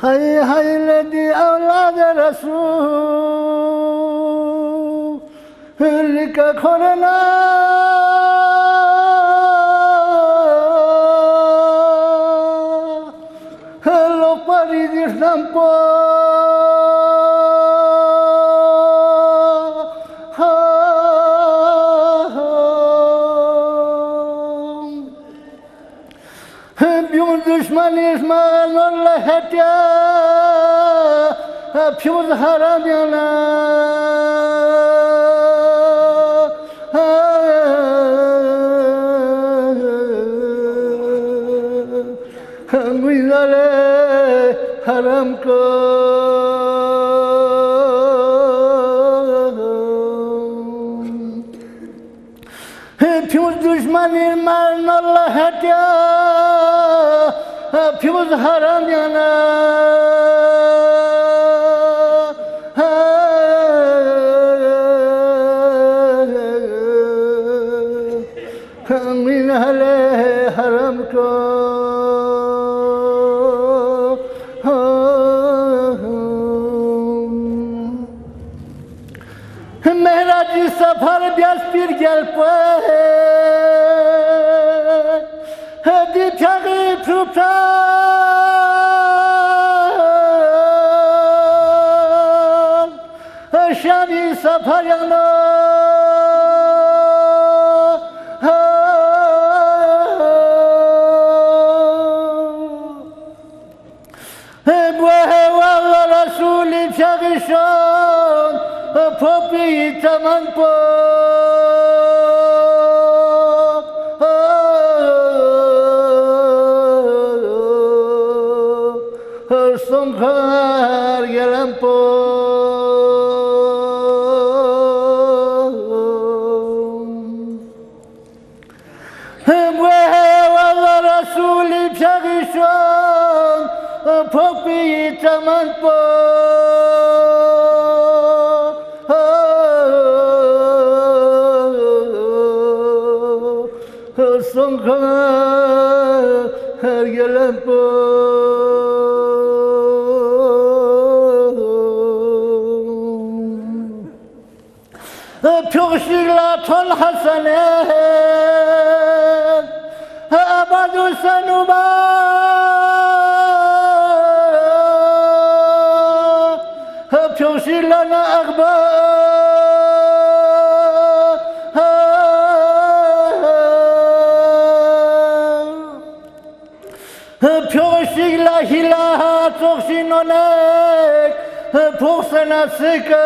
هاي هاي الذي أولاد رسول لك كلنا لو قريد يسلمكو بيوم دشمن اسمان الله هتيا بيوم حرام يانا ميزالي حرام کو بيوم دشمن اسمان الله هتيا فيوز حرام يانا من أهل حرام کو مهراج سفر بیاس پیر گل پای هدی چاقی پروپران شامی سفر یانا بوه والله رسولی چاقی شان پوپی تمن پو سنخار گلم پو بوه والله رسولی چاقی شان پوپی تمن پو سنخار گلم پو پیوشیلات الحسنه ابد سنوبا پیوشیلنا اخبار پیوشیلا هیلا توخشینونک پوسنا سکه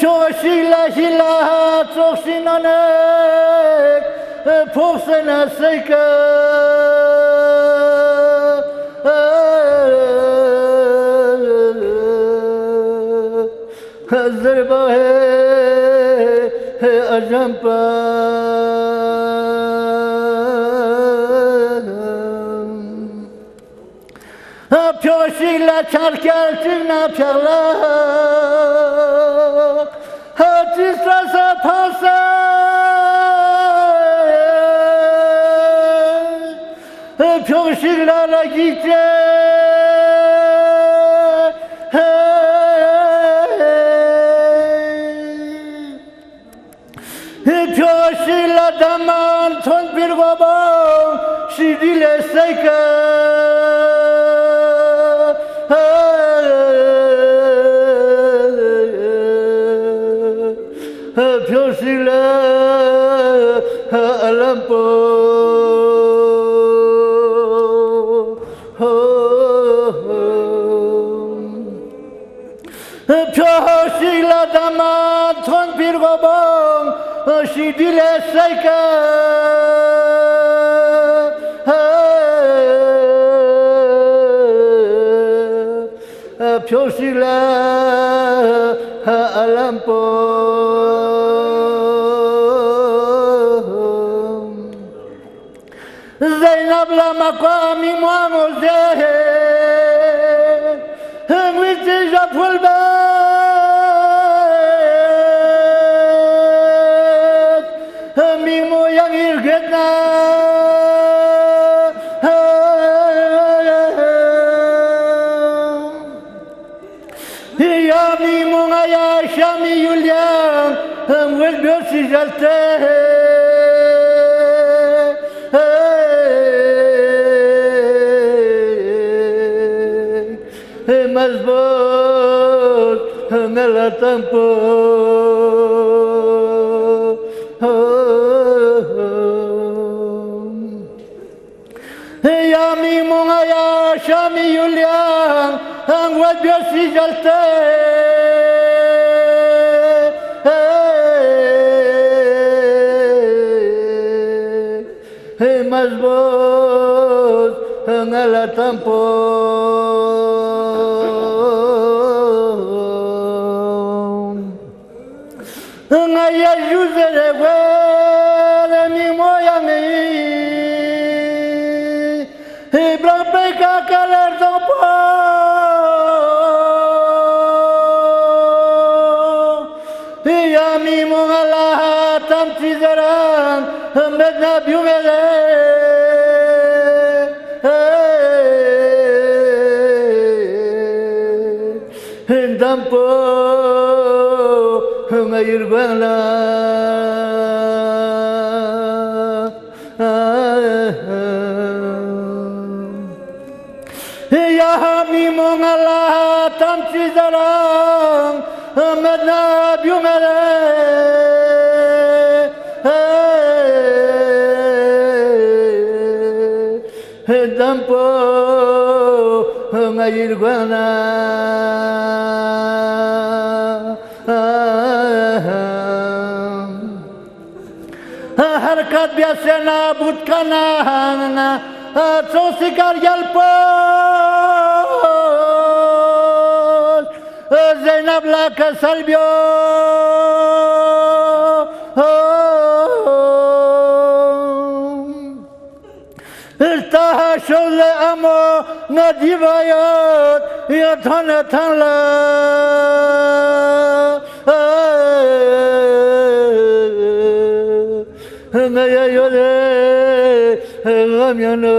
Pioşila hila toksinane Poksena seyke Zerbahe ajam Pioşila çarkel tırna piyala Hatisrasa pasa Pioşila gitti Pioşila daman ton bir baba Şidile seyke Pioşila alampo Pioşila damat ton bir babam Şidile seyke Pioşila alampo زينب لما قام موزه ويتجف البيت memo يغير قدنا يا memo يا شامي يوليان والبيوت جلته مزبوط نلا تنبو يا memo يا شامي يوليان والبيوت جلته مزبوط نلا تنبو يا جوزر ولمي موياني بربك كالر دوبو يا ميمو الله تمشي زران بدنا بيومله دمبو غير بلا يا حميم الله تمشي زران مدنا بيومله دمبو غير بلا harkat biasana butkana sosikar yalpos Zeynep la kasalbio irtaha şöyle ama nadivayat yatana tanla Naya yole gamyana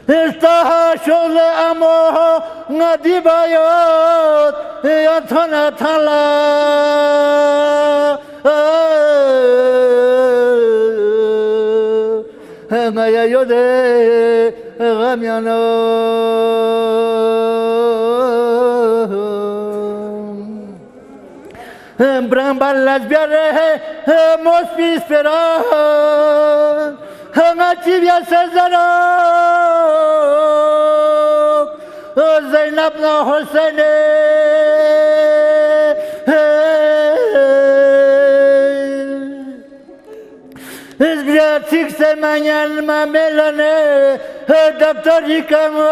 İstaha şöyle ama nadibayat yatana tala Naya yole gamyana Brambal las biare mos pispera Ngativia Sezara Zeynep na Hüseyin'e İzbiyatik semanyan mamelane Daptar yıkanı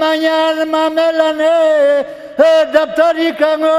manyan mamelane daftari kango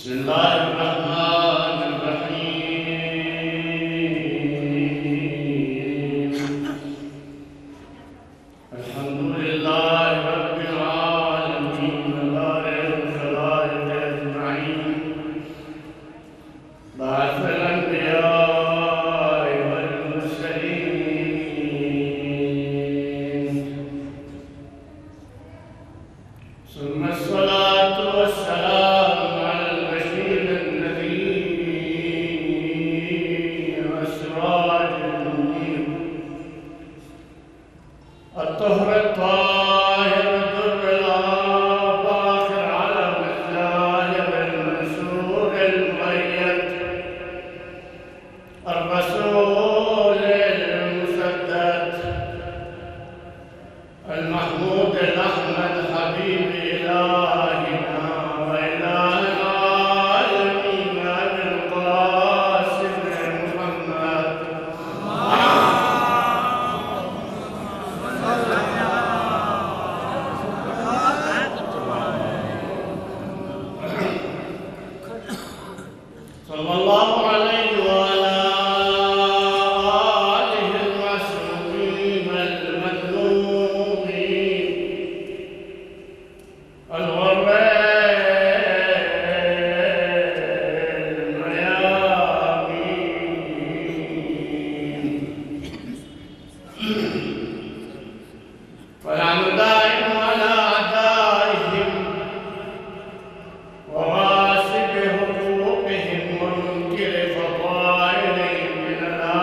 بسم الله الرحمن الرحيم. الحمد لله رب العالمين بارئ الخلائق أجمعين بعث الأنبياء والمرسلين ثم الصلاة والسلام على البشير النذير والسراج المنير الطهر الطاهر الدر الآباخر علم الزاهر المنصور المؤيد الرسول المسدد المحمود الأحمد حبيب إلهنا وإله العالمين أبي القاسم محمد صلى الله عليه وعلى آله المعصومين المذنوبين الغر الميامين ولعن دائم على أعدائهم وغاصب حقوقهم ومنكر فضائلهم من الآن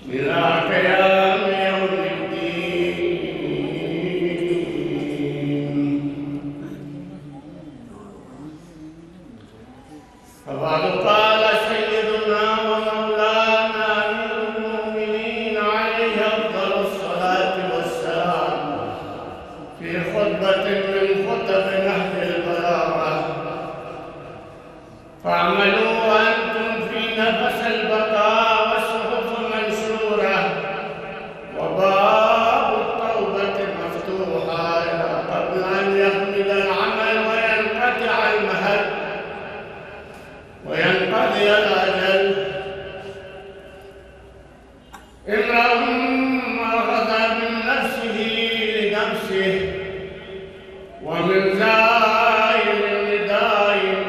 إلى قيام يوم الدين. فبعد قال سيدنا ومولانا أمير المؤمنين عليه أفضل الصلاة والسلام في خطبة من خطب نهج البلاغة: فاعملوا وأنتم في نفس البقاء والصحف منشورة وباب التوبة مفتوحة قبل أن يكمل العمل وينقطع المهد وينقضي الأجل. امرأ أخذ من نفسه لنفسه ومن زائر لدائم.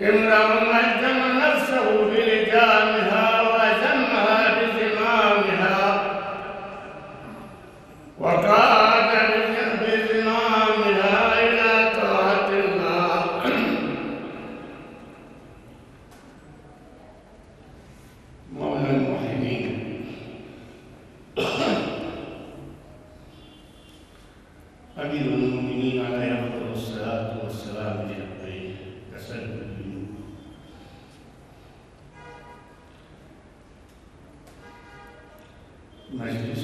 امرأ ألزم نفسه بلجامها وأزمها بزمامها وقاد بزمامها إلى طاعة الله. مولى الموحدين أمير المؤمنين عليه أفضل الصلاة والسلام عليه تسلم مجلس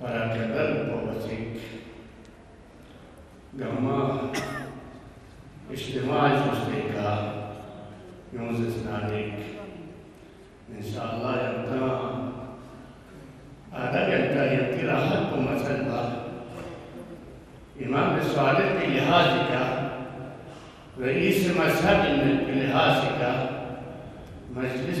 para quedar بواسيك جمع اجتماع المشتركة يوزس ناريك إن شاء الله يبدأ هذا يبدأ راحت مسألة إمام الصالح بلحاظك رئيس مذهب بلحاظك مجلس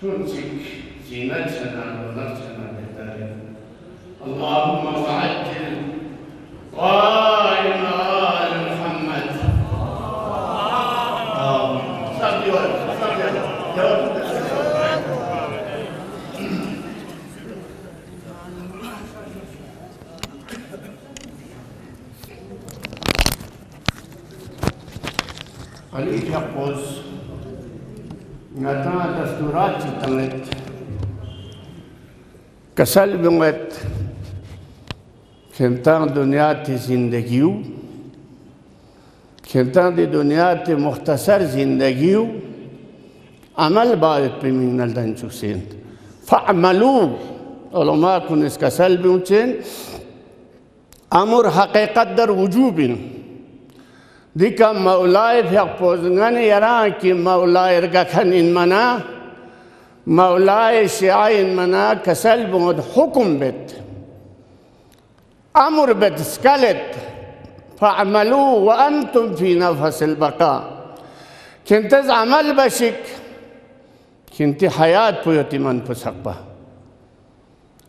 سنسك زينتنا ونفسنا بالدارين. اللهم وعجل قائم آل محمد. صلي خليك يقوز نتا دستورات تمت کسل بمت کمتان دنیا تی زندگیو کمتان دی دنیا تی مختصر زندگیو عمل باید بمین نلدن چوسین فعملو علماء کن اس کسل بمتین امر حقیقت در وجوبین دیکا مولای فیق پوزنگن یران کی مولای ارگکن ان منا مولای شعاین منا کسل بود حکم بد امر بد سکلت فعملوا وانتم في نفس البقاء كنت عمل بشك كنت حياة پویتی من پسقبا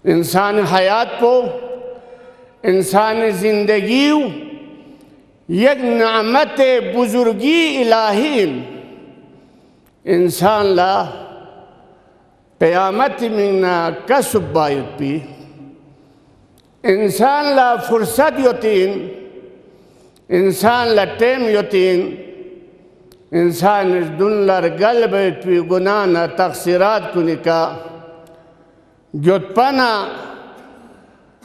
انسان حیات پو انسان زندگیو یک نعمت بزرگی الہی انسان لا قیامت منا کسب باید بی انسان لا فرصت یوتین انسان لا ٹیم یوتین انسان دن لر قلب پی گنانا تقصیرات کنکا جد پنا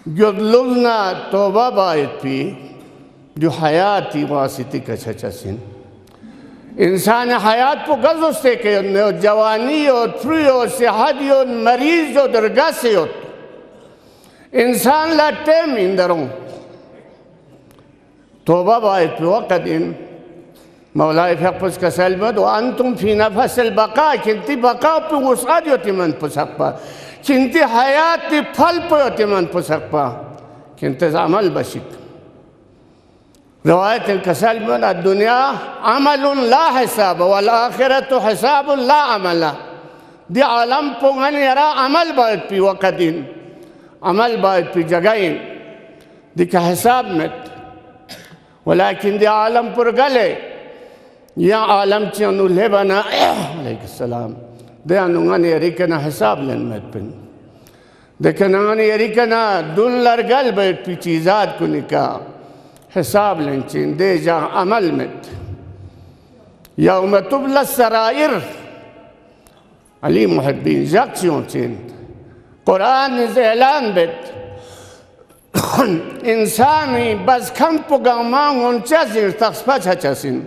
جد لغنا توبہ باید پی جو حیاتی واسطی کا چچسن انسان حیات پو گزستے کہ جوانی ہو تری ہو صحت ہو مریض ہو درگاہ سے ہو انسان لا ٹیم اندروں توبہ باید پی وقت ان مولاي فقفز كسلمد وأنتم في نفس البقاء كنتي بقاء بوسعد يتمن بسقبا كنتي حياتي فلب يتمن بسقبا كنتي عمل بشك رواية الكسلمد الدنيا عمل لا حساب والآخرة حساب لا عمل دي عالم پوغن يرى عمل باید في وقتين عمل باید في جگين دي كحساب مت ولكن دي عالم پرگلے یا عالم چانو لبنا علیہ السلام دے انوغانی اریکنا حساب لن مد پن دیکھن انوغانی اریکنا دن لرگل بیٹ پی چیزات کو نکا حساب لن چین دے جا عمل مد یوم تبل السرائر علی محبین جاکسیوں چین قرآن از اعلان بیت انسانی بس کم پگامان انچا زیر تقسپا چا سین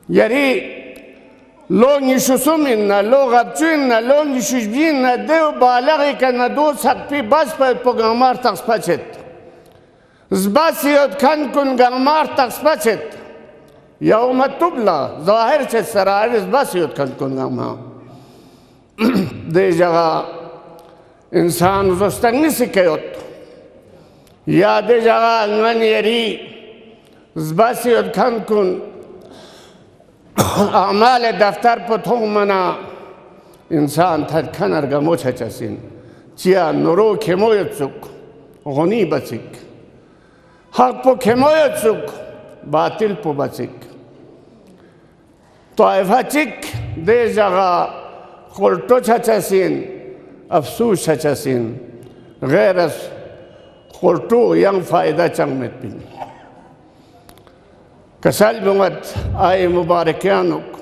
یاری لون یشوسومیننا لو غبچویننا لون یشوشبیننا دیو بالغی کننا دو سقپی بس پاید پو گامار تقس پچت زباسیود کن کن گامار تقس پچت یوم تبلا ظاهر چه سرائر زباسیود کن کن گامار دی جگہ انسان زستنگی سکیوت یا دی جگہ انگن یری زباسیود کن کن اعمال دفتر پتھوں منا انسان تھا کھنر گا موچھا چسین چیا نورو کھمویت سک غنی بسک حق پو کھمویت سک باطل پو بسک طائفہ چک دے جگہ خلطو چھا چسین افسوس چھا چسین غیر اس خلطو ینگ فائدہ چنگمت بین کسال بمت آئے مبارکیانک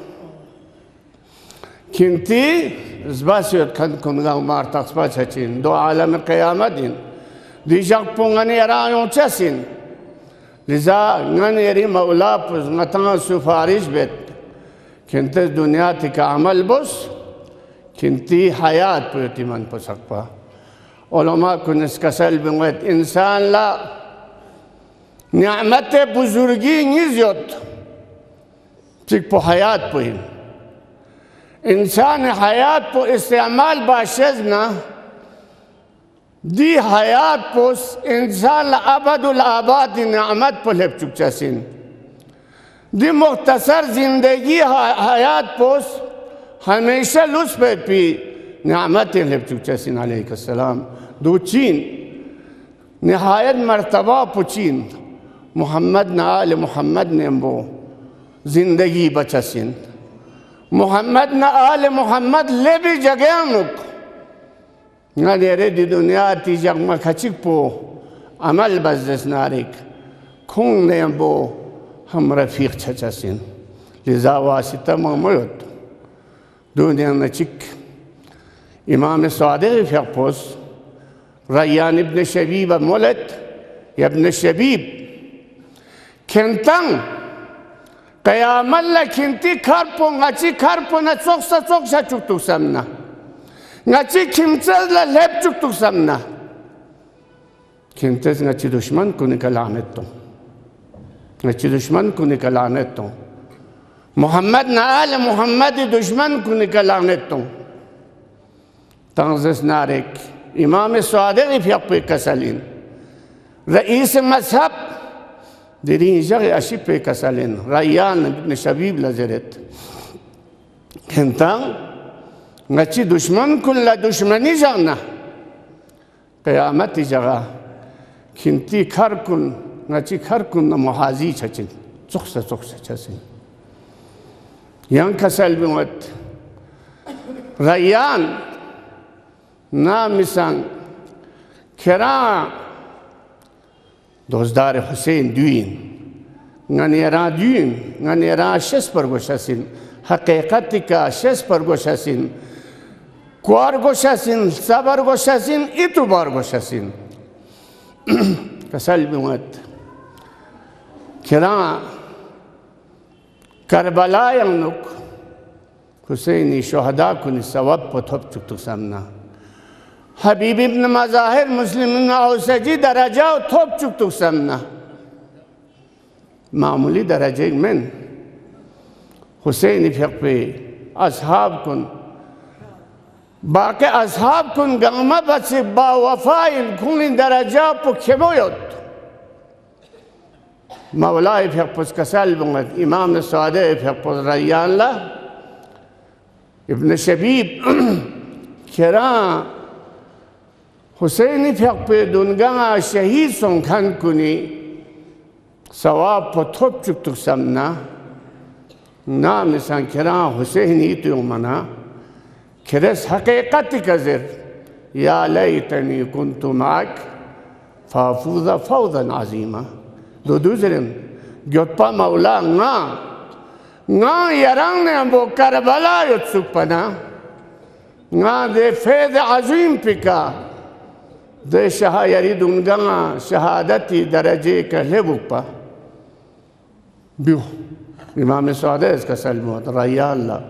کنتی زباسیت کند کنگاو مار تقسپا چچین دو عالم قیامت دین دی جاک پونگانی ارائیوں چسین لذا غنیری مولا پس غتان سفارش بیت کنتی دنیا تی کا عمل بس کنتی حیات پیتی من پسکپا علماء کنس کسال بمت انسان لا نعمت بزرگی نیزیوت چک پو حیات پوین انسان حیات پو استعمال باشزنا دی حیات پوس انسان ابد الآباد نعمت پو لب چک چسین دی مختصر زندگی حیات پوس ہمیشہ لس پیت پی نعمت لب چک چسین علیہ السلام دو چین نہایت مرتبہ پو چین محمد نا آل محمد نے وہ زندگی بچسین محمد نا آل محمد لے بھی جگیانک نا دیرے دی دنیا تی جگمہ کھچک پو عمل بزدس نارک کھونگ نے وہ ہم رفیق چچسین لذا واسطہ مموت دنیا نچک امام صادق فیق پوس ریان ابن شبیب مولد ابن شبیب کنتن قیامت لکنتی کرپو نچی کرپو نچوکسا چوکسا چکتوک سمنا نچی کمچز لب چکتوک سمنا کنتز نچی دشمن کو نکلانت تو نچی دشمن کو نکلانت تو محمد نا آل محمد دشمن کو نکلانت تو تنزس نارك إمام الصادق في أقوى كسلين رئيس مذهب ديرين جغي أشيب في كسلين ريان ابن شبيب لزرت كنتان نچی دشمن كل دشمني جانا قيامتي جغا كنتي خركن نچی خركن محازي چچن چخسا چسن ين كسل بمت ريان نامسان كرا دوزدار حسين دوين غنيرا دوين غنيرا شس پرگوشاسين حقيقتك شس پرگوشاسين كوار گوشاسين صبر گوشاسين اتبار گوشاسين كسل بمت كرا كربلاء ينك حسيني شهداء كن ثواب پتھب چکتو سامنا حبيب ابن مظاهر مسلمين اوسجي درجة وتوب چکتو سامنا معمولي درجة من حسيني فقبي أصحاب كن باقي أصحاب كن قامة بس با وفاين كن درجة بكمويت مولاي فقبس كسال بمت إمام الصادق فقبس ريان له ابن شبيب كرا حسيني فقبي دنگا شهيد سن كان كني ثواب پتھب چکتو سمنا نام سان كرا حسيني تيومنا كرس حقيقتي كذر يا ليتني كنت معك فافوز فوزا عظيما دو دوزرن جوتپا مولا نا يران ابو كربلا يتسوپنا نا دے فیض عظیم پکا دے شہا یریدونگا شہادتی درجے کا لبوپا بیو امام صادق کا سلموت ریا اللہ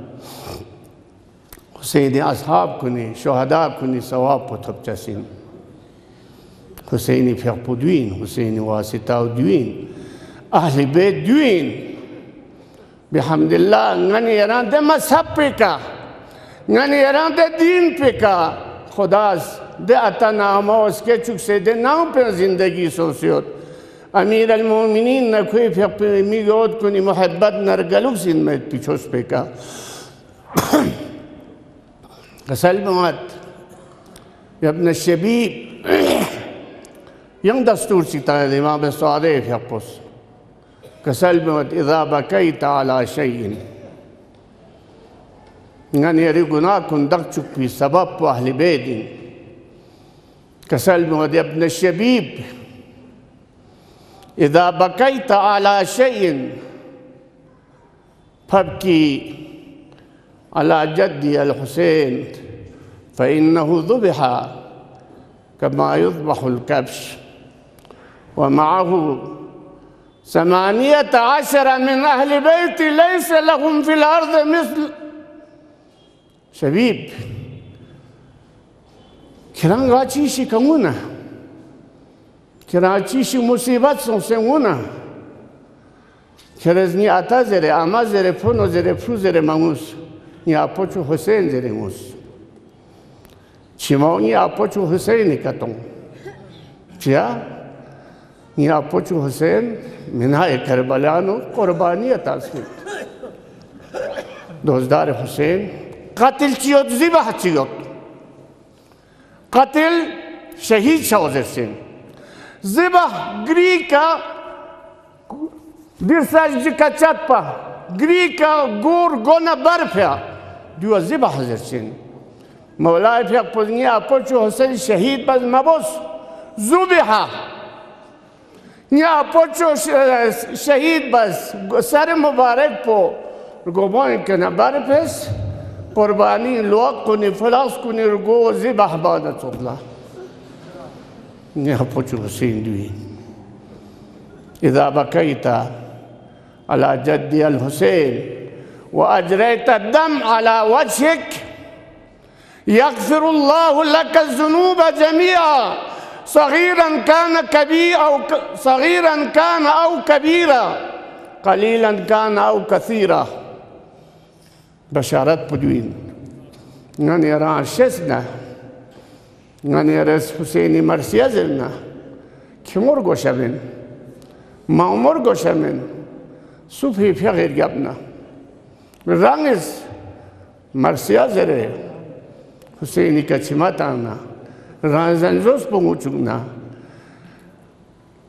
حسین اصحاب کنی شہداء کنی ثواب پتھب چسین حسینی فقپ دوین حسینی واسطہ دوین اہل بیت دوین بحمد الله غني يران ده مذهب پکا غني يران ده دین پکا خداز ده اتا ناموز که چک سے ده نام پر زندگی سوسیوت امیر المؤمنین نکوی فقط میگود کنی محبت نرگلوک زندگی پیچوس پکا قسل بمات یا ابن الشبیب ين دستور سيتا الإمام الصادق يقص كسلمت إذا بكيت على شيء يعني يريقنا كن دقشك في سبب أهل بيت كسلمت يا ابن الشبيب إذا بكيت على شيء فابكي على جدي الحسين فإنه ذبح كما يذبح الكبش ومعه 18 من أهل بيتي ليس لهم في الأرض مثل شبيب كران غاتشيشي كمونا كراتشيشي مصيبات سنسونا كرزني أتا زري أما زري فونو زري فرو زري ماموس ني أپوچو حسين زري موس چماو ني أپوچو حسين كتون چيا ني أپوچو حسين منها كربلانو قربانية تاسفيت دوزدار حسين قتل چيوت زبح چيوت قتل شهيد شوزر سين زبح گريكا ديرساج جيكا چاتپا گريكا گور گونا برفيا ديو زبح زرسين مولاي فيق پزنيا اپوچو حسين شهيد بز مبوس زبحا نیا پوچو شهید بس سر مبارک پو رگوبان کنه برپس قربانی لوق کنی فلاس کنی رگو زبح بادت الله نیا پوچو حسین دوی إذا بكيت على جدي الحسين وأجريت الدم على وجهك يغفر الله لك الذنوب جميعا صغيرا كان أو كبيرا قليلا كان أو كثيرا بشارت بدوين نان يرى شسنا ngani res Husaini Marsiya zirna kimur goshamin maumur goshamin sufi fiyagir gabna rangis Marsiya zire Husaini ka chimatana ranzanjos punguchugna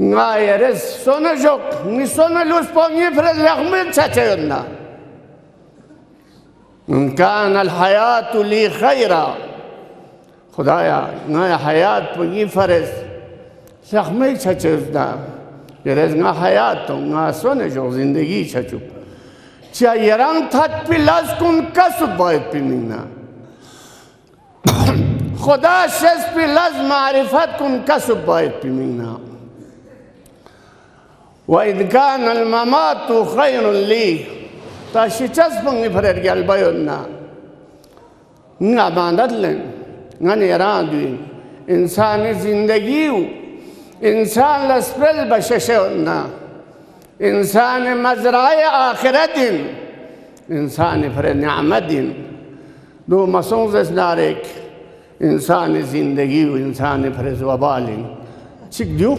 Ngayres sona yok, ni sona lus pongi fred lagmin chachayonna. In kan al hayatu li khayra. Khudaya, ngaya hayat pongi fred lagmin chachayonna. Yeres nga hayato, nga sona yok zindagi chachuk. Chia yerang that pilas kun kasub bayt pinina. Khuda shes pilas ma'rifat kun kasub bayt pinina. وإذ كان الممات خير لي تاشيتشاس بني فرد قلبينا نعماندلن غني راندوين إنسان زندگيو إنسان لسبل بششونا إنسان مزرعي آخرتين إنسان فرد نعمتين دو مسونزس نارك إنسان زندگيو إنسان فرد وبالين چك ديو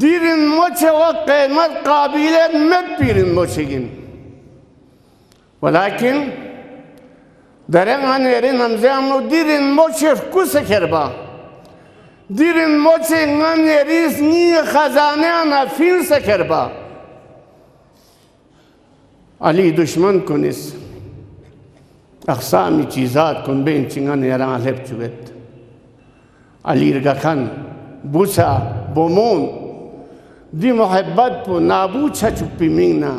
ديرن موچه وقيمت قابلة مد بيرن موچهين ولكن درين عن يرين همزامو ديرن موچه كوسه كربا ديرن موچه عن يريس ني خزانه انا فين سكربا علي دشمن كونس اقسامي چيزات كون بين چنگان يران لب چوبت علي رگا خان بوسا بومون دی محبت پو نابو چچک پی مینگنا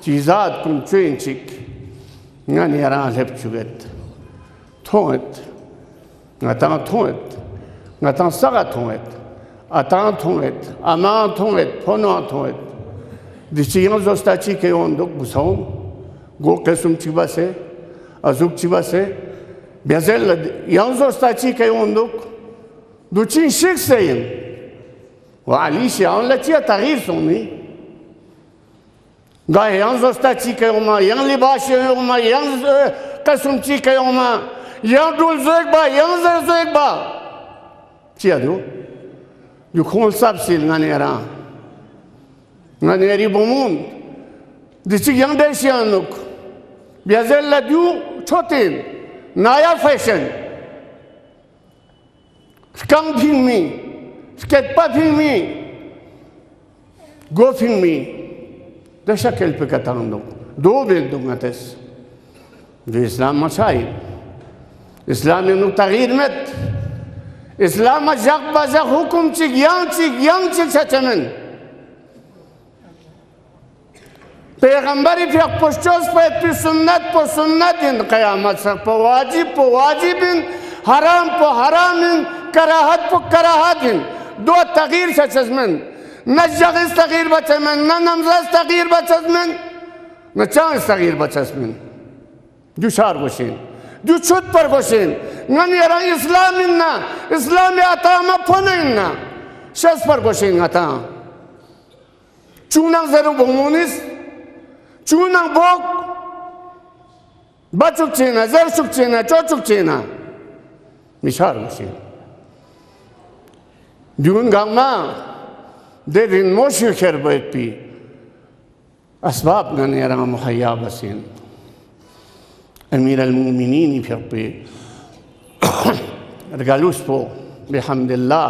چیزات کن چوین چک نانی اران لب چوگت تونت نتان تونت نتان سغا تونت اتان تونت امان تونت پونوان تونت دی چیان زوستا چی که اوندوک بسون گو قسم چی بسه ازوک چی بسه بیازل یان زوستا چی که اوندوک دو چین شک سین وعلي شيء لا تيا تغيير سوني قال ينزل تاتيكا يوما ينلي باش يوما قسم تيكا يوما يندول زيك با ينزل زيك با Chia do. You call subsil nganera. Nganeri bomun. This is young Desianuk. Biazella du chotin. Naya fashion. Skang ping me. Sket puffing me. Goffing me. The shakel pecatando. Do bildungates. The Islam Masai. Islam nu tagir met. Islam jak baza hukum cik yang cik sacamen. Peygamberi pek poşçoz pe sunnat in kıyamet sak po vacibin haram po haramin karahat in do tagir sacamen. Na jagis tagir bacamen, na namzaz tagir bacamen, na çağız tagir bacamen. Düşar goşin. Düşut par goşin. Ngan yaran İslaminna, İslami atama ponayna. Şas par goşin ata. Çunang zeru bomunis, çunang bok. Bachuk çena, zerşuk çena, çoçuk çena. Mishar goşin. Düğün gama derin moşu kerbayet pi. Asbab ngan yaran muhayya basin. أمير المؤمنين في ربي رجالوس بو بحمد الله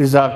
رضا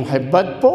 محبت بو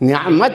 نعمت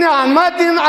نعمتين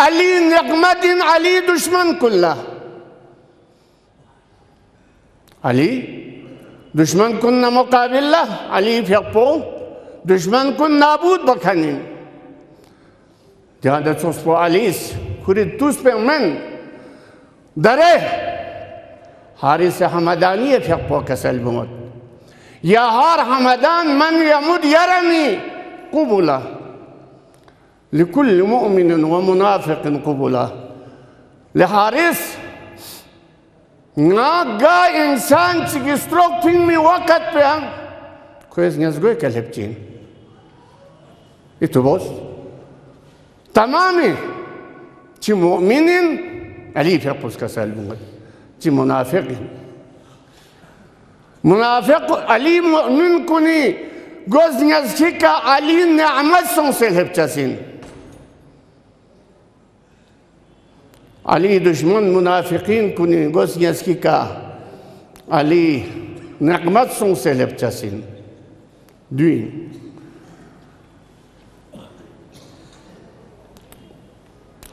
علي نقمة علي دشمن كله علي دشمن كنا مقابل له علي في أبو دشمن كنا نابود بكنين جهاد تصبو عليس كريد توسبه من دره حارس حمدانية في أبو كسل بموت يا هار حمدان من يمد يرمي قبله لكل مؤمن ومنافق قبلا لحارس ناقا إنسان تجستروك فيني وقت بهم كويس نزقوي كالهبتين إتو بوس تمامي تي مؤمنين علي في أبوس كسال بمد تي منافق علي مؤمن كوني جوز نزكيكا علي نعمت سنسل هبتاسين علي دشمن منافقين كوني غوس يسكيكا علي نقمت سون سلب تاسين دوين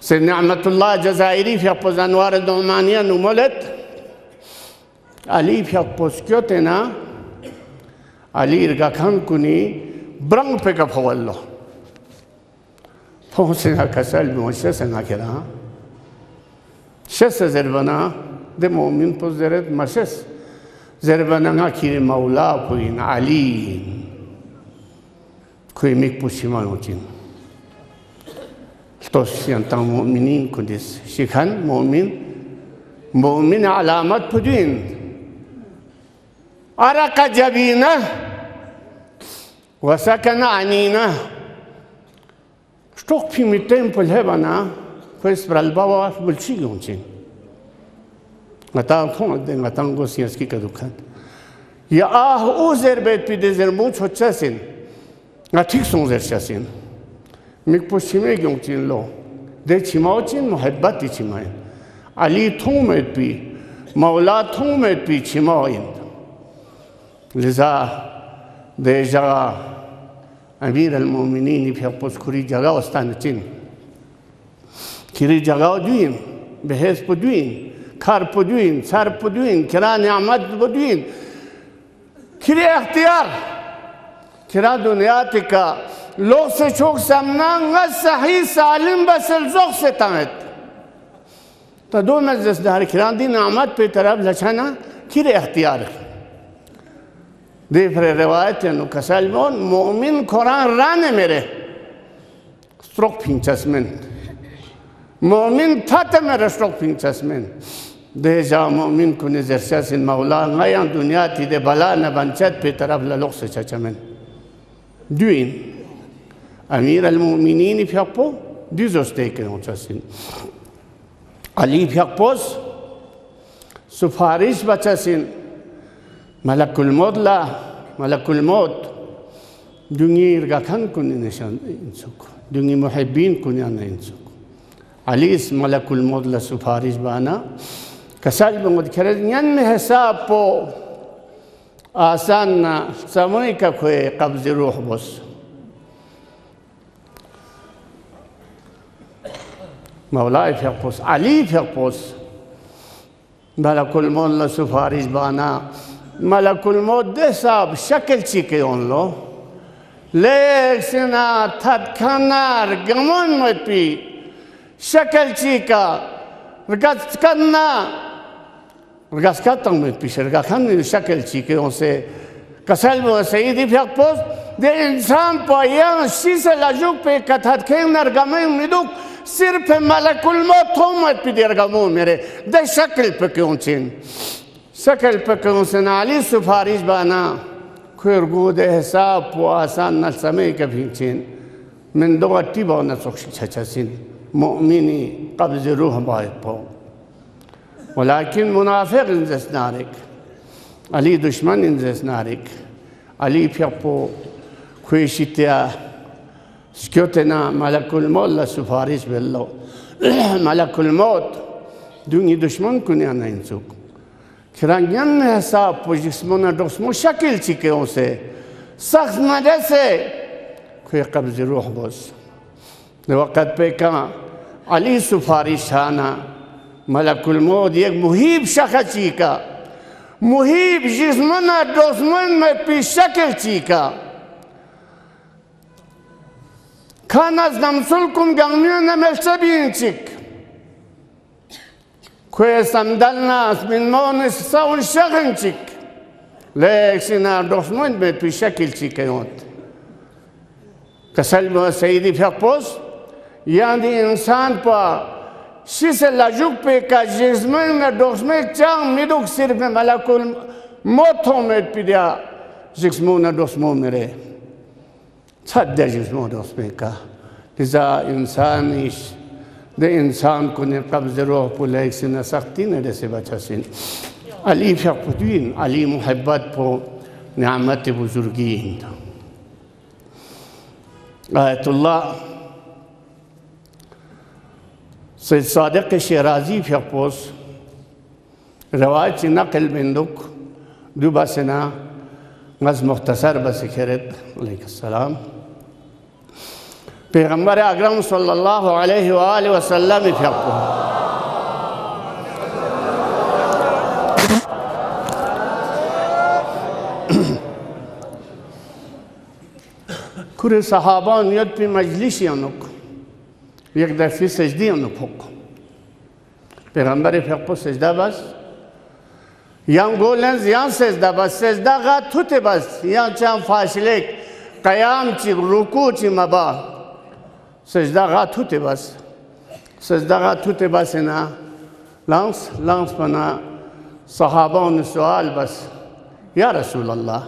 سيد نعمة الله جزائري في أبوز أنوار الدومانية نمولت علي في أبوز كيوتنا علي رغا خان كوني برنگ پيكا فوالله فوسنا كسل بمشسنا كده شس زربنا ده مؤمن پس زرد مشس زربنا ناكير مولا كوين علي كوي ميك پوشيمان وچين توس ينتان مؤمنين كندس شكان مؤمن علامات بدين أرق جبينه وسكن عنينه شتوق في ميتين بالهبنا كويس برالباوا بلشي يونشين غتان فون دين غتان غوسياسكي كدوكان يا اوزر بيت بيدزر موچ هوچاسين غاتيك سونزر شاسين ميك پوشيمي يونچين لو دي چيماوچين محبت چيماين علي تومت بي مولا تومت بي چيماين لذا دي جگہ امیر المؤمنین في أبوس كوري جگہ استانچين كيري جگہ دوين بحث بدوين كار بدوين سار بدوين كرا نعمت بدوين كيري اختيار كرا دنیا تکا لوگ سے چوک سامنا نغز صحیح سالم بسل زوق سے تامت تا دو مجلس دار کران دی نعمت پہ طرف لچانا كيري اختيار دي في الرواية انه كسلمون مؤمن قرآن رانه میره ستروك پینچس من مؤمن تاته میره ستروك پینچس من ده جا مؤمن كوني زرشاس المولا غايان دنياتي ده بلا نبانشات في طرف للوقس چچمن دوين امير المؤمنين في حقو دي زوستيك نوچاسين علي في حقوس سفارش بچاسين ملك الموت لا ملك الموت دنيا رغاكن كوني نشان انسوك دنيا محبين كوني انا انسوك علي اسم ملك الموت لا سفارش بانا كسال بمذكرت ين حساب پو آسان سموي کا کوئی قبض روح بس مولاي فيقبس علي فيقبس ملك الموت لا سفارش بانا ملك الموت ده صاحب شکل چیکے ان لو لیک سنا تھد کھنار گمون مت پی شکل چیکا رگت کرنا رگت کرتا ہوں مت پی شرگا کھن شکل چیکے ان سے کسل میں سیدی فیقبس ده انسان پا یان شیس لجوک پہ کتھد کھنار گمون میدوک صرف ملک الموت ہوں مت پی دیر گمون میرے ده شکل پہ کیون چین شکل پکن سن علی سفارش بانا کورگو ده حساب و آسان نلسمه کبهینچین من دو اتی با نسخش چچسین مؤمنی قبض روح باید پا ولكن منافق انزس نارك علی دشمن انزس نارك علی پیپو کویشتیا سکوتنا ملک الموت لسفارش بالله ملک الموت دونی دشمن کنیا نینسوک کرانگین حساب پو جسمونا دسمو شکل چیکے ہوں سے سخت مدے سے کوئی قبض روح بس وقت پہ کہاں علی سفارش آنا ملک الموت یک محیب شخص چیکا محیب جسمونا دسمون میں پی شکل چیکا کاناز نمسلکم گنمیون ملسبین چیک کوئی سمدلناس من مونس ساون شغن چیک لیکسینا دسمون میں پی شکل چیکے ہوت کسل میں سیدی فیقپوس یعنی انسان پا شیس لجوک پہ کا جسمن میں دسمون چاہم میدوک صرف ملک الموت ہوں میں پی دیا جسمون دسمون میرے چھت دیا جسمون دسمون کا لذا انسانیش ده انسان کنه قبض روح پو لیکسینا سختی نده سے بچا سین علی فقدین علی محبت پو نعمت بزرگین آیت اللہ سید صادق شیرازی فقپوس روایت چی نقل بندک دو بسنا غز مختصر بسکرت علیہ السلام پیغمبر اکرم صلی اللہ علیہ وآلہ وسلم فیقو کور صحابان یاد پی مجلسی انک یک دفعی سجدی انک حق پیغمبر فیقو سجده بس یان گولنز یان سجده بس سجده غا توت بس یان چند فاصله قیام چی رکوع چی مبا سجدہ غات ہوتے بس سجدہ غات ہوتے بس نا لانس پنا صحابہ نے سوال بس یا رسول اللہ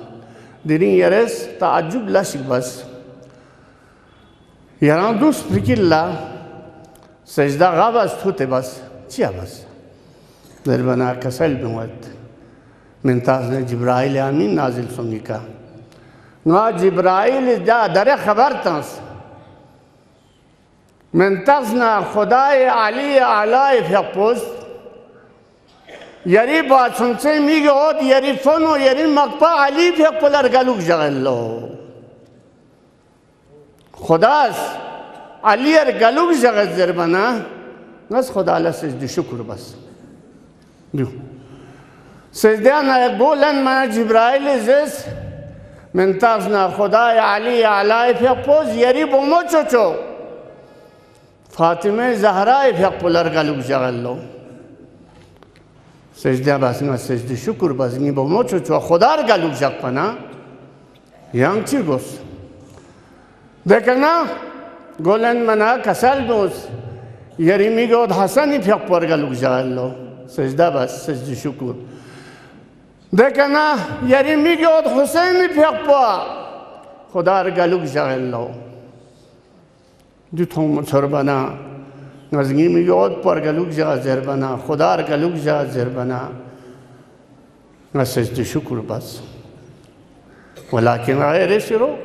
دیرین یرس تعجب لشک بس یران دوست فکر اللہ سجدہ غا بس ہوتے بس چیا بس در بنا کسل بموت من تازن جبرائیل امین نازل سنگی کا نوا جبرائیل جا در خبر تانس منتظنا خدای علی اعلی فیقپوس یری بات سنچه میگه اود یری فنو یری مقبا علی فیقپولر گلوک جغلو خداست علی گلوک جغل زربنا نس خدا اللہ سجد شکر بس دیو سجدیانا بولن من جبرائیل زیس منتظنا خدای علی اعلی فیقپوس یری بومو چوچو فاطمه زهرای فیقپولر گلوک جغلو سجده بسنا سجده شکر بزنی با ما چو خدا رو گلوک جغ پنا یانگ چی گوز دیکھنا گولن منا کسل دوز یری میگود حسنی فیقپور گلوک جغلو سجده بس سجده شکر دکنه یری میگود حسین پیغپا خدا را گلوک جغلو دو توم تربنا نزگی میگود پر گلوک جغ زربنا خدا را گلوک جغ زربنا سجده شکر بس ولكن غير شروع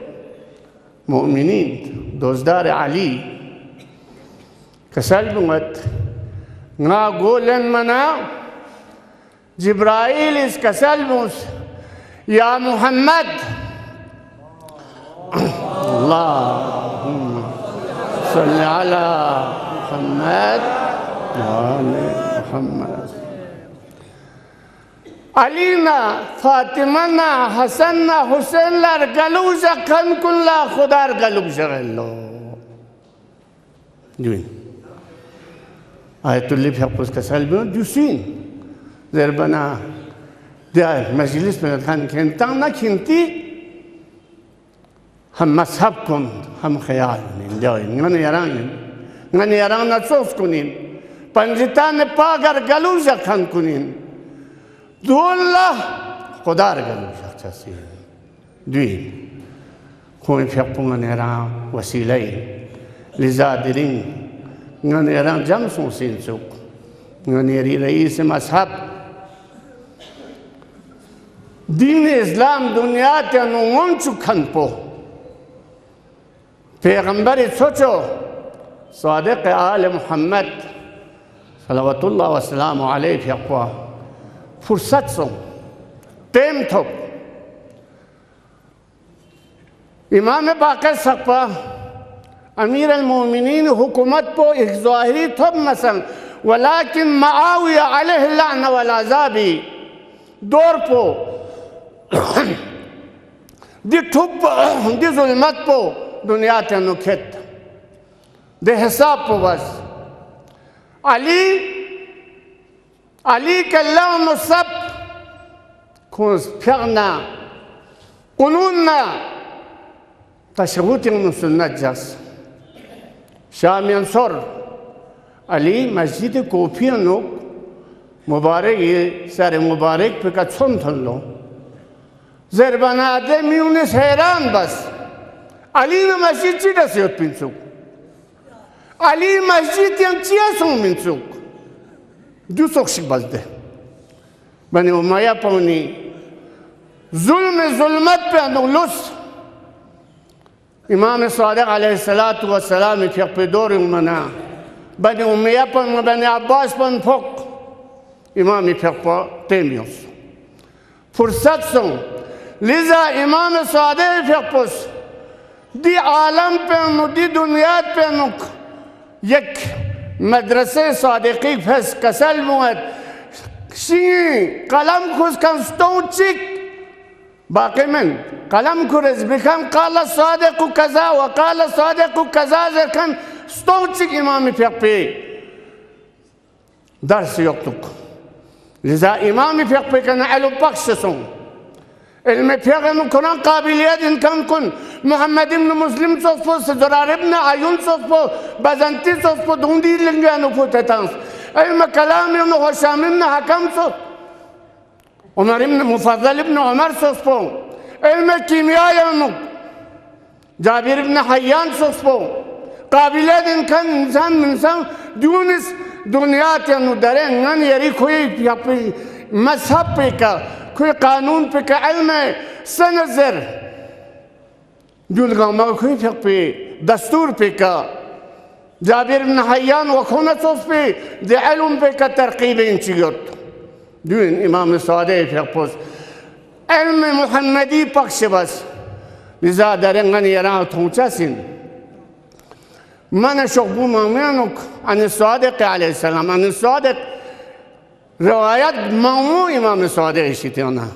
مؤمنين دوزدار علي كسل بمت نا قولن منا جبرائيل اس كسل بمس يا محمد اللهم صل على محمد وآل محمد علینا فاطمنا حسننا حسین لار گلوز کن کن لا خدار گلوز غلو دوین آیت اللي في حقوس كسلبون دوسين زربنا ده مجلس من الخان كنتانا كنتي هم مذهبكم هم خيالين دوين غني يران نصوص كونين پنجتان پاگر گلوز کن كونين دولا خدا را گلوش اختصی دوی خوی فیقون ایران وسیله لزادرین نان ایران جمسون سینسوک نان ایری رئیس مذهب دین اسلام دنیا تنو منچو کن پو پیغمبر سوچو صادق آل محمد صلوات الله وسلام علیه فیقوا فرصت سو ٹیم تھو امام باقر سقفا امیر المومنین حکومت پو ایک ظاہری تھوب مثلا ولیکن معاویہ علیہ اللعنہ والعذابی دور پو دی ٹھوب دی ظلمت پو دنیا تنو کھت دی حساب پو بس علی كلام السب كونس بيغنا قنوننا تشغوتي من سنة جاس شام ينصر علي مسجد كوفيانو مبارك سر مبارك بكا تصنطن له زربان آدم يونس حيران بس علي مسجد چي دسيوت بنسوك علي مسجد ينچيا سون بنسوك دو سوخشک بلده بنی امیہ پونی ظلمت پہ انولوس امام صادق علیہ السلام فیق پہ دور امنا بنی امیہ پون بنی عباس پون فوق امام فیق پہ تیمیوس فرصت سن لذا امام صادق فیق پس دی عالم پہ انو دی دنیا پہ انو یک مدرسه صادقی فس کسل موت شی قلم خوز کن ستوچک باقی من قلم خورز بکن قال صادق کذا و قال صادق کذا زرکن ستوچک امام فقه پی درس یکتک لذا امام فقه پی کن علو بخش سن علم فقه کنن قابلیت انکان کن محمد ابن مسلم صفو زرار ابن عیون صفو بزنتی صفو دوندی لنگانو فوتتانس علم کلام ابن حشام ابن حکم صفو عمر ابن مفضل ابن عمر صفو علم کیمیای ابن جابر ابن حیان صفو قابلیت انکان انسان دونس دنیات انو درین نن یری کوئی مذہب پہ کا کوئی قانون پہ کا علم سنظر جلگاما کوئی فقہ پہ دستور پہ کا جابر بن حیان وخونصوف پہ دی علم پہ کا ترقیب انچیت دون امام صادق فقہ پس علم محمدی پخش بس لذا درنگن یران تونچا سن من شخبو مامنک عن الصادق علیہ السلام عن الصادق روایت مامو امام صادق شیطانا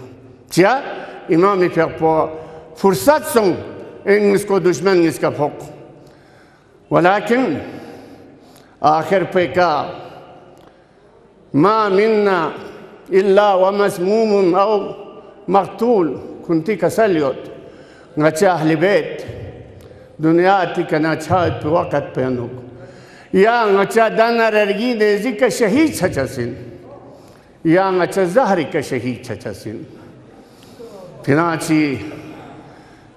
چیا امام فقہ فرصت سن ان کو دشمن اس کا فوق ولكن آخر پہ کا ما منا الا ومسموم او مقتول کنتی کسلیوت نچا اہل بیت دنیا تی کنا چھاوت پہ وقت پہ انوک یا نچا دانا ررگی دیزی کا شہید سچا سن yang acha zahri ka shahid chachasin finachi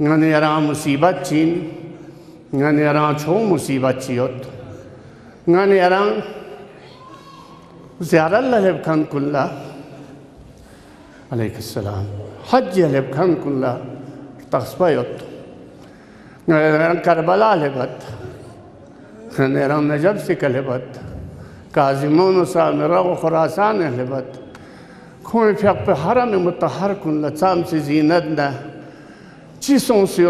ngani ara musibat chin ngani ara cho musibat chiot ngani ara ziyarat leb khan kulla alayhi salam hajj leb khan kulla tasbayot ngani ara karbala lebat ngani ara najab se kalebat kazimun samira wa khurasan lebat khoy fiaq pe haram mutahhar kulla sam se zinat da چیزوں سے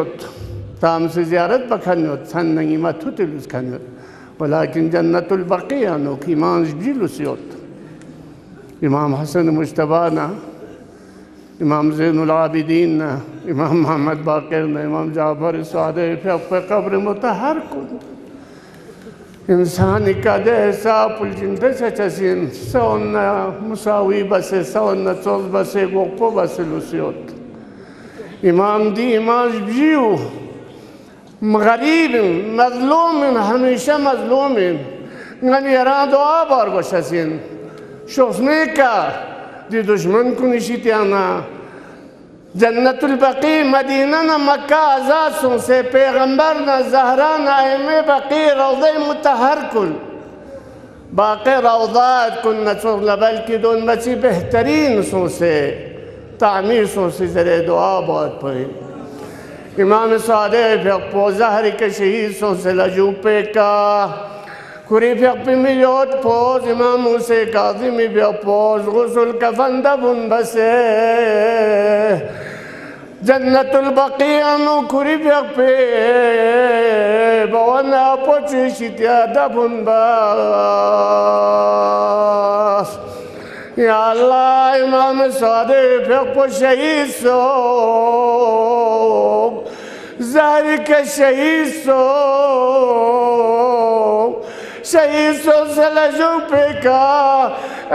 تام سے زیارت بکھنیت سن نگیمہ تھوتلوس کھنیت ولیکن جنت البقیہ نو کی ایمان جبیلو سیوت امام حسن مجتبانا امام زین العابدین امام محمد باقر امام جعفر صادق پہ قبر متحر کن انسانی کا دے ساپ الجندہ چچسین سونا مساوی بسے سونا چوز بسے گوپو بسے لسیوت امام دی امام جیو غریب مظلوم ہمیشہ مظلوم یعنی اراد دعا بار باشسین شخص نیکا دی دشمن کو نشیتی آنا جنت البقی مدینہ نا مکہ آزاد سن سے پیغمبر نا زہران آئمے بقی روضے متحر کن باقی روضات کن نچور بلکہ دون بچی بہترین سن سے تعمیر سو سے ذرے دعا بہت پڑے امام صادق فیق زہری کے شہید سو سے لجو پہ کا کری فیق پہ میوت پوز امام موسیٰ کاظمی فیق پوز غسل کفن دبن بسے جنت البقیہ نو کری فیق پہ بوانا پوچی شتیا دبن بس یا اللہ امام صادق فیق شہید سو زہری کے شہید سو شہید سو سلجو پہ کا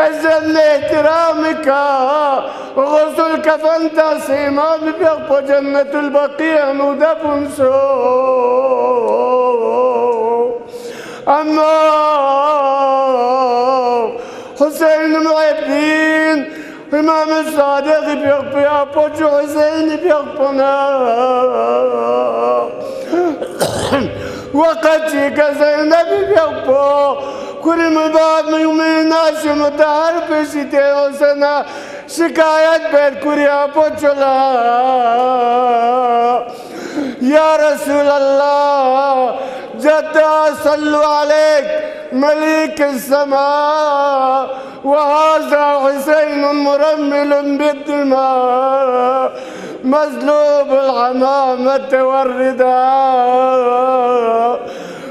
عزت احترام کا غسل کفن تا سے امام فیق جنت البقیہ نو دفن سو اما حسین معبدین امام صادق فیق پہ پوچھو حسین فیق پنا وقت چیکا زینب فیق پو کل مباد میومین ناش متحر پیشتے حسنا شکایت بیت کریا پوچھلا یا رسول اللہ جتا صلو علیک ملك السماء وهذا حسين مرمل بالدماء مزلوب العمامة والرداء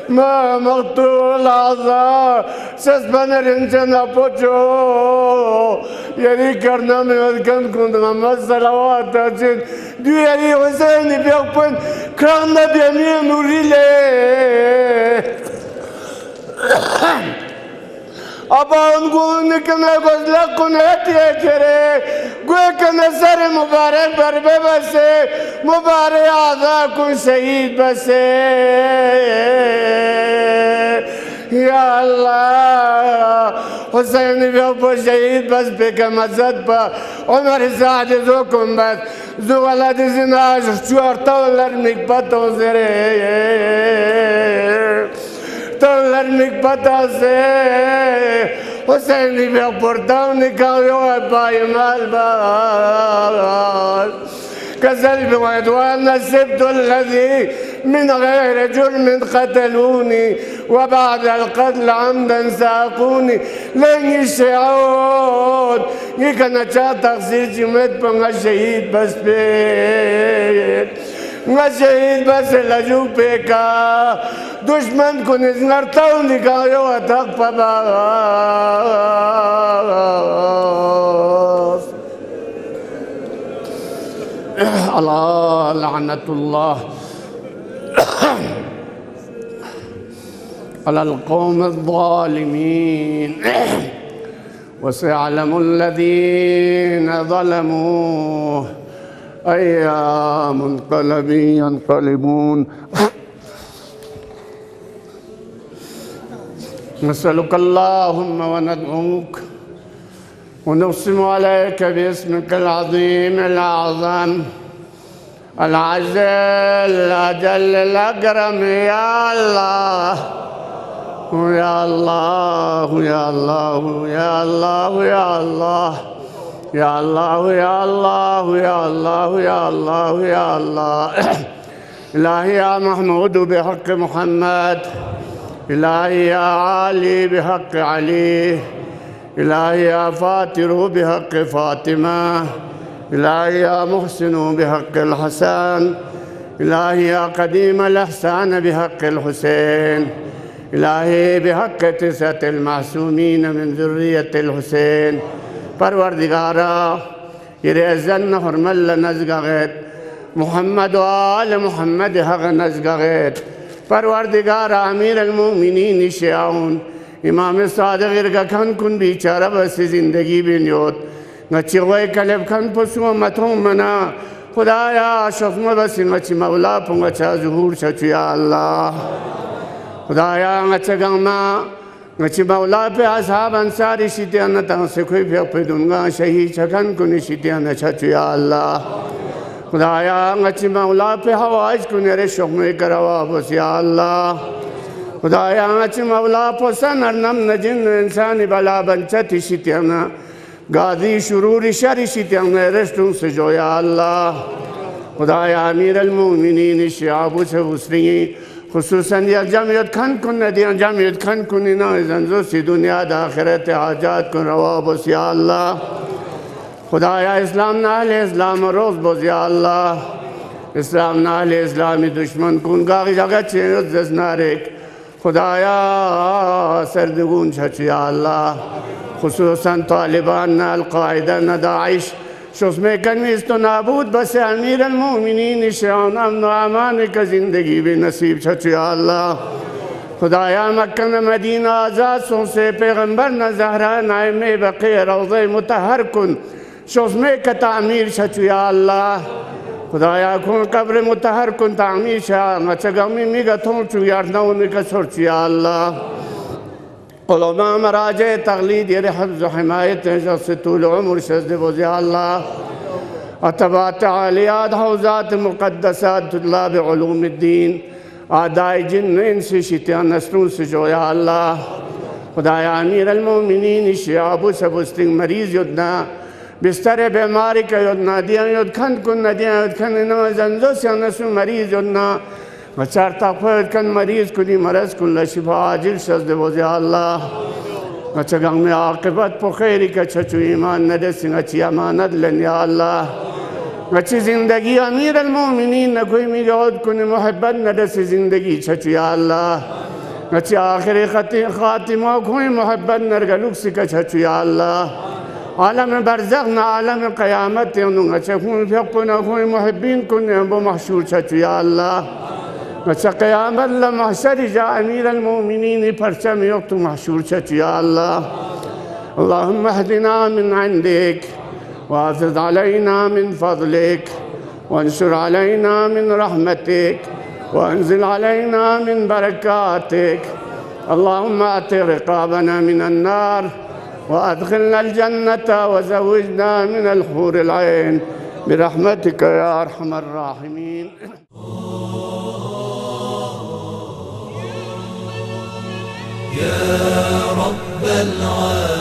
ما مقتول العظام سسبنا رنجنا بوجو يلي كرنا من الكن كنا مصلوات جن دو يلي حسين بيقبن كرنا بيمين وريلي ابا انگو نکنے گزلق کنیتی کرے گوئے کنے سر مبارک بر بے بسے مبارک آزا کن شہید بسے یا اللہ حسین بیوپو شہید بس پہ کمزد پا عمر سعد زو کن بس زو ولد زناش چورتو لرمک پتو زرے تولرمک پتا سے حسینی بے پرتاو نکاویو ابائی مال بال كذلب وعدوان السبت الذي من غير جرم قتلوني وبعد القتل عمدا ساقوني لن يشعون يكنا چا تقصير جمعت پا شهيد بس بيت شهید بس لجو پہ کا دشمن کو نزنرتاو نکاو یو اتاق پا الله لعنة الله على القوم الظالمين وسيعلم الذين ظلموا أي منقلب ينقلبون. نسألك اللهم وندعوك ونقسم عليك باسمك العظيم الأعظم العزيز الأجل الأكرم يا الله يا الله يا الله يا الله يا الله يا الله يا الله يا الله يا الله يا الله. إلهي يا محمود بحق محمد، إلهي يا علي بحق علي، إلهي يا فاطر بحق فاطمة، إلهي يا محسن بحق الحسن، إلهي يا قديم الإحسان بحق الحسين، إلهي بحق 9 المعصومين من ذرية الحسين. پروردگارا يرزن حرمل نزغت محمد وآل محمد حق نزغت. پروردگارا أمير المؤمنين شيعون امام صادق ارگکن کن بیچاره بس زندگی بنیود نچی غوی کلب کن پسو متون منا خدایا شخم بس نچی مولا پنگا چا ظهور چچو یا اللہ. خدایا نچی گاما نچی مولا پہ اصحاب انصاری شیطیانا تاں سکوی پہ پیدونگا شہی چکن کنی شیطیانا چچو یا اللہ. خدایا نچی مولا پہ حوائج کنی شخم کروا بس یا اللہ. خدایا نچی مولا پسن ارنم نجن انسانی بلا بنچتی شیطیانا غازی شرور شر شیطیانا رشتون سجو یا اللہ. خدایا امیر المؤمنین شعابو سے وسرین خصوصاً یک جمعیت کھن کن ندیان جمعیت کھن کنی نائزنزو سی دنیا دا آخرت حاجات کن روا بس یا اللہ. خدایا اسلام ناہل اسلام روز بس یا اللہ. اسلام ناہل اسلامی دشمن کن گاغی جگہ چینت زنارک خدایا سردگون چچ یا اللہ. خصوصاً طالبان القاعدہ داعش شسمے کنیست و نابود بس امیر المؤمنین شعون امن و امان کا زندگی بے نصیب چچ یا اللہ. خدایا مکہ مدینہ آزاد سن سے پیغمبر نہ زہرہ نائم بقی روضہ متحر کن شسمے کا تعمیر چچ یا اللہ. خدایا کن قبر متحر کن تعمیر شاہ مچگمی میگا تھونچو یارنونی کا سرچ یا اللہ. علماء مراجع تغلید یہ حفظ و حمایت جس طول عمر شزد بوز یا اللہ. اتباط عالیات حوزات مقدسات طلاب علوم الدین آدائی جن انسی شیطان نسلون سے جو یا اللہ. خدایا امیر المؤمنین شعابو سبستنگ مریض یدنا بستر بیماری کا یدنا دیاں ید کھند کن ندیاں ید کھند انہا زنزو سے نسو مریض یدنا بچار تاقوید کن مریض کنی مرض کن لشفا عاجل شزد بوز یا اللہ. بچگاں میں عاقبت پو خیری کا چچو ایمان ندسنگ اچھی امانت لن یا اللہ. اچھی زندگی امیر المؤمنین نکوئی میگود کنی محبت ندس زندگی چچو یا اللہ. اچھی آخری خاتمہ کوئی محبت نرگلوک سکا چچو یا اللہ. عالم برزخ نا عالم قیامت انہوں اچھا کوئی فقنا کوئی محبین کنی ابو محشور چچو یا اللہ. اچھا قیامت لمحشر جا امیر المؤمنین پرچم یقت محشور چچو یا اللہ. اللہم اہدنا من عندک وافض علینا من فضلک وانشر علینا من رحمتک وانزل علینا من برکاتک. اللہم آت رقابنا من النار وادخلنا الجنة وزوجنا من الحور العين برحمتك يا أرحم الراحمين. يا رب العالمين